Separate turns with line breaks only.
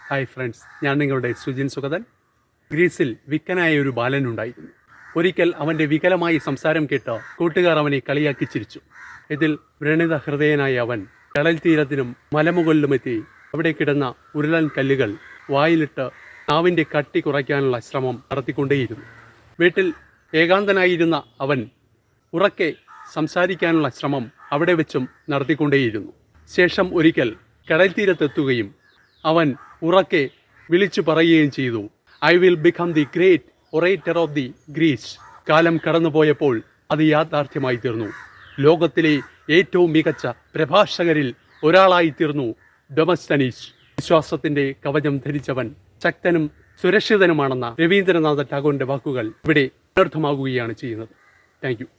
Hi friends, ഞാൻ നിങ്ങളുടെ സുജിൻ സുഗതൻ. ഗ്രീസിൽ വിക്കനായ ഒരു ബാലനുണ്ടായിരുന്നു. ഒരിക്കൽ അവൻ്റെ വികലമായ സംസാരം കേട്ട് കൂട്ടുകാർ അവനെ കളിയാക്കി ചിരിച്ചു. ഇതിൽ വ്രണിത ഹൃദയനായ അവൻ കടൽ തീരത്തിനും മലമുകളിലുമെത്തി അവിടെ കിടന്ന ഉരുളൻ കല്ലുകൾ വായിലിട്ട് നാവിൻ്റെ കട്ടി കുറയ്ക്കാനുള്ള ശ്രമം നടത്തിക്കൊണ്ടേയിരുന്നു. വീട്ടിൽ ഏകാന്തനായിരുന്ന അവൻ ഉറക്കെ സംസാരിക്കാനുള്ള ശ്രമം അവിടെ വെച്ചും നടത്തിക്കൊണ്ടേയിരുന്നു. ശേഷം ഒരിക്കൽ കടൽ തീരത്തെത്തുകയും അവൻ ഉറക്കെ വിളിച്ചു പറയുകയും ചെയ്തു, I will become the great orator of the Greece. കാലം കടന്നുപോയപ്പോൾ അത് യാഥാർത്ഥ്യമായി തീർന്നു. ലോകത്തിലെ ഏറ്റവും മികച്ച പ്രഭാഷകരിൽ ഒരാളായി തീർന്നു ഡെമോസ്തനീസ്. വിശ്വാസത്തിന്റെ കവചം ധരിച്ചവൻ ശക്തനും സുരക്ഷിതനുമാണെന്ന രവീന്ദ്രനാഥ ടാഗോറിന്റെ വാക്കുകൾ ഇവിടെ അനർത്ഥമാകുകയാണ് ചെയ്യുന്നത്. Thank you.